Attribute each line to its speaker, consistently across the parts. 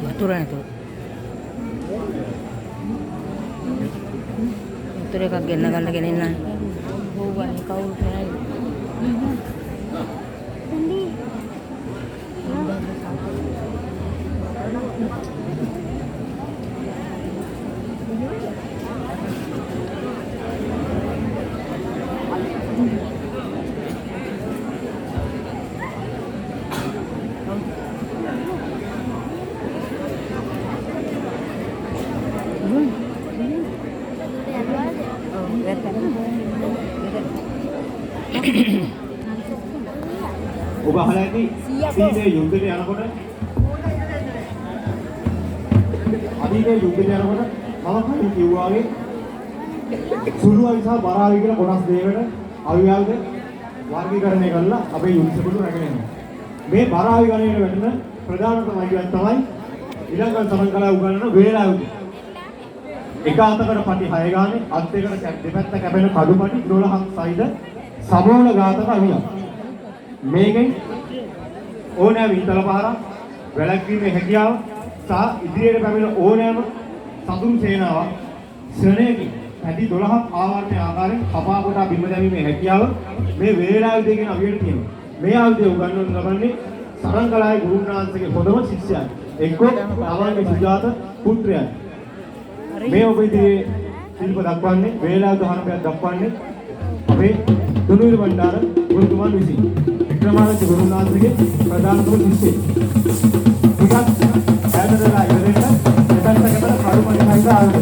Speaker 1: Aturan itu. Itu dia kaget nak genin lah. Bukan kau kan.
Speaker 2: ඔබ අහලා ඇති අතීතයේ යුද්ධයට යනකොට මම කලින් කිව්වාගේ සුළු අවිසා බරාවි කියලා කොටස් දෙකකට අවියාවද වර්ගීකරණය කරලා අපේ යුද්ධ සුළු රැගෙන යනවා. මේ බරාවි ගණනයේ වැටෙන ප්‍රධානතම අයිතියක් තමයි ඊළඟ තරංග කලාව උගන්වන වේලාවුද. එක අතකට පටි 6 ගානේ අත් දෙකට දෙපැත්ත කැපෙන කඩු පටි 12ක් සයිද සමෝල ඝාතක අවියක්. මේකෙන් ඕනෑම ඉතල පහරක් වැළැක්වීමේ හැකියාව සහ ඉදිරියට පැමිණ ඕනෑම සතුන් සේනාවක් ශ්‍රණයකින් පැති 12ක් ආවර්ණය ආකාරයෙන් කපා කොටා බිම දැමීමේ හැකියාව මේ වේලාවුදේ කියන අවියට තියෙනවා. මේ ආයුධය උගන්වන්න ලබන්නේ සරංගලායේ ගුරුනාන්සේගේ පොදම ශිෂ්‍යයන්. එක්කෝ තමන්ගේ සුජාත පුත්‍රයන්. මේ ඔබ ඉදිරියේ ශිල්ප දක්වන්නේ වේලාවුද හරඹයක් දක්වන්නේ අපේ දුනුවිල බණ්ඩාර ගුරුතුමන් විසින්. වික්‍රමාදිත්‍ය ගුරුනාන්සේගේ ප්‍රධානතම ශිෂ්‍යයෙක්. ටිකක් ඈතටලා ඉවරෙන්න දෙපැත්ත කැපලා කඩුමඩි හයිද ආවද.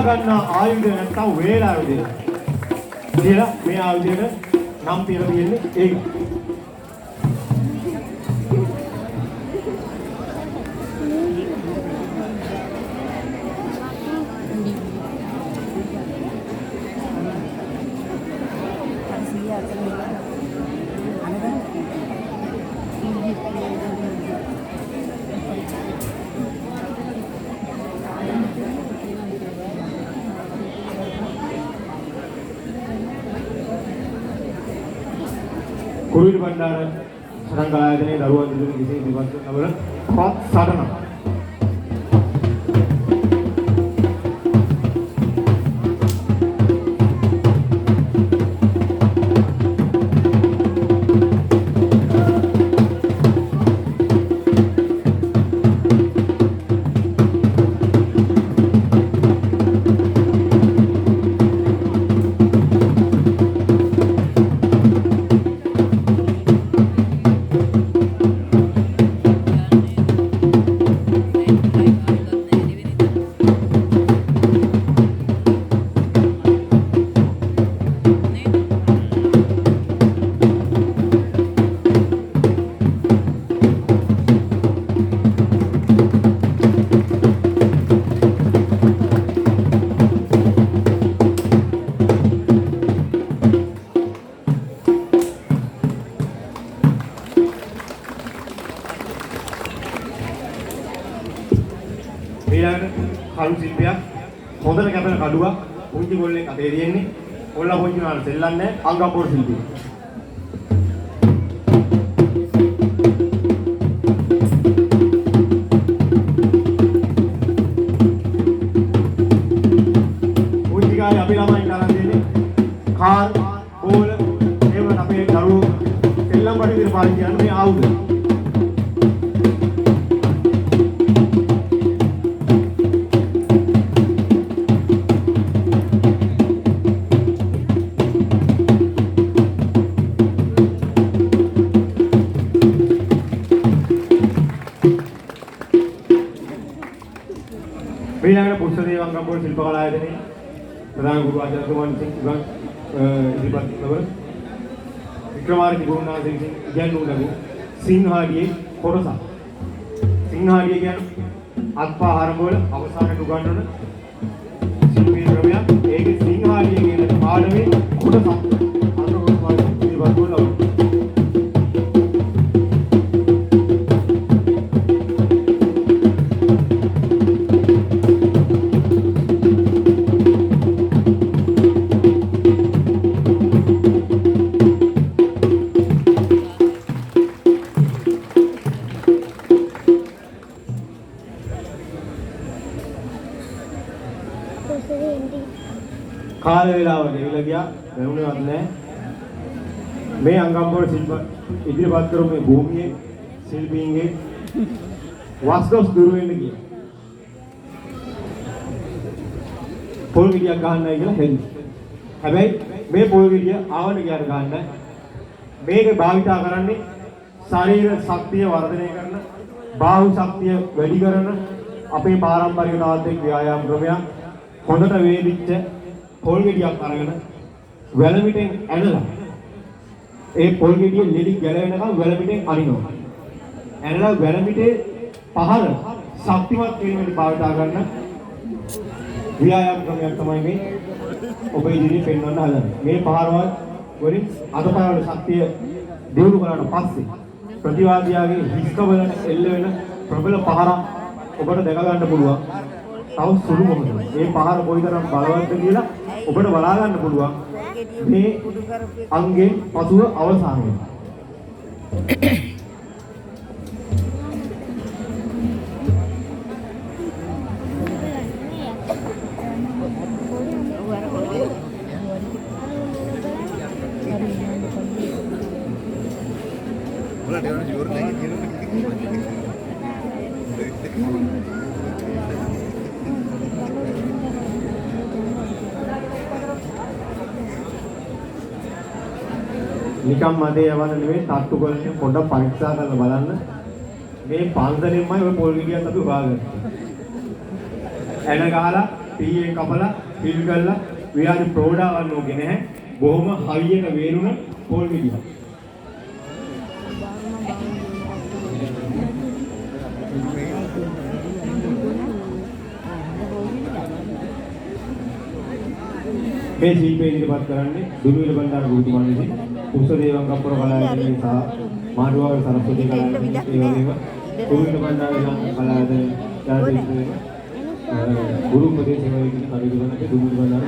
Speaker 2: ගන්නා ආයුධ නැත්තම් වේලාවුද කියලා මේ ආයුධයට නම් තියලා තියෙන්නේ ඒක. කුරුවිල බණ්ඩාර සරංගලායතනයේ දරුවන් දෙදෙනෙකු විසින් ඉදිරිපත් කරන පත් සටනක්. කළු සිල්පයක් හොඳට කැපෙන කඩුවක් පුංචි ගොල්ලෙක් අතේ තියෙන්නේ කොල්ලා පුංචි උනාට සෙල්ලන්නේ නැහැ අංගම්පොර සිල්පිය. පුංචි ගානේ අපි ළමයි කරන් දෙන්නේ කාර් බෝල ඒවට අපේ දරුවෝ සෙල්ලම් බඩු විතර පාවිච්චි කරන මේ ආයුධ. ඊළඟට පුස්සදේව අංගම්පොර ශිල්ප කලායතනයේ ප්‍රධාන ගුරු ආචාර්යතුමන් ඉදිරිපත් කළා. වික්‍රමාදිත්‍ය ගුරුනාථ විසින් ඉගැන්වූ ලැබූ සිංහාඩියේ කොටසක්. සිංහාඩිය කියන්නේ අත්පාහාරම වල අවසානට උගන්වන ශිල්පී ක්‍රමයක්. ඒකේ සිංහාඩිය කියන පාඩමේ කොටසක්. කාල වේලාව ගෙවිලා ගියා වැරුණේවත් නැහැ. මේ අංගම්පොර ශිල්ප ඉදිරිපත් කරපු මේ භූමියේ ශිල්පීන්ගේ වස්තුස් දුර වෙන්න ගියා. පොල් ගෙඩියක් ගහන්නයි කියලා හෙන්නේ. හැබැයි මේ පොල් ගෙඩිය ආවන ගියාට ගහන්න මේක භාවිතා කරන්නේ ශරීර ශක්තිය වර්ධනය කරන, බාහුව ශක්තිය වැඩි කරන අපේ පාරම්පරික තාත්වික ව්‍යායාම ක්‍රමයක්. හොඳට වේදිච්ච පොල් ගෙඩියක් අරගෙන වැලමිටෙන් ඇනලා ඒ පොල් ගෙඩිය ලෙලි ගැලවෙනකම් වැලමිටෙන් අරිනවා. ඇනලා වැලමිටේ පහළ ශක්තිමත් වීමට භාවිතා කරන ව්‍යායාම ක්‍රමයක් තමයි මේ ඔබ ඉදිරියේ පෙන්වන්න හදන්නේ. මේ පහරවල් වලින් අතපය වල ශක්තිය දියුණු කරාට පස්සේ ප්‍රතිවාදියාගේ හිස්කවලට එල්ල වෙන ප්‍රබල පහරක් ඔබට දැක ගන්න පුළුවන්. තව සුළු මොහොතක්. මේ පහර කොයිතරම් බලවත්ද කියලා ඔබට බලා ගන්න පුළුවන්. මේ අංගේ පසුව අවසාන වෙනවා. නිකම් මදේ යවන්න නෙවෙයි තට්ටු කරගෙන පොඩ්ඩක් පරීක්ෂා කරලා බලන්න. මේ පන්සලෙන්මයි ඔය පොල් ගෙඩියක් අපි හොයාගන්නේ. එන ගහලා පීයෙන් කපලා පිල් කරලා විරාජ ප්‍රෝඩාවන්න ඕනේ නැහැ. බොහොම හයියට වේරුණ පොල් ගෙඩියක්. මේ ශිල්පය ඉදිරිපත් කරන්නේ දුලුවිල බණ්ඩාර ගුරුතුමන් විසින් කුසදේවං කප්පර කලාවේදී සහ මාඩුවාව සරස්වති කලාවේදී ඒ වගේම දුලුවිල බණ්ඩාර කලාවේදී ජාතික ගුරු උපදේශ සේවයකින් කටයුතු කරන දුලුවිල බණ්ඩාර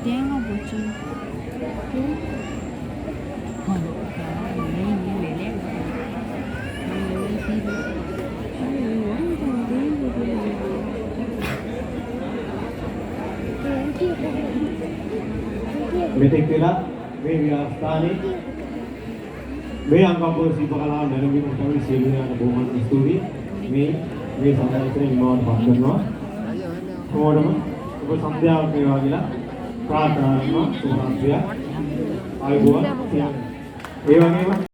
Speaker 1: தேங்காய் போச்சு
Speaker 2: මෙතෙක් වෙලා මේ විහාරස්ථානයේ මේ අංගම්පුර ශිල්ප කලාව නැරඹීමට තමයි සියලු දෙනාට බොහොම ස්තුතියි. මේ සම්මානයෙන් නිමවන්න පත් කරනවා. කොහොමද ඔබ සම්ප්‍රදායක් වේවා කියලා ප්‍රාර්ථනා කරනවා. සුභ රාත්‍රියක්. ආයුබෝවන්. ඒ වගේම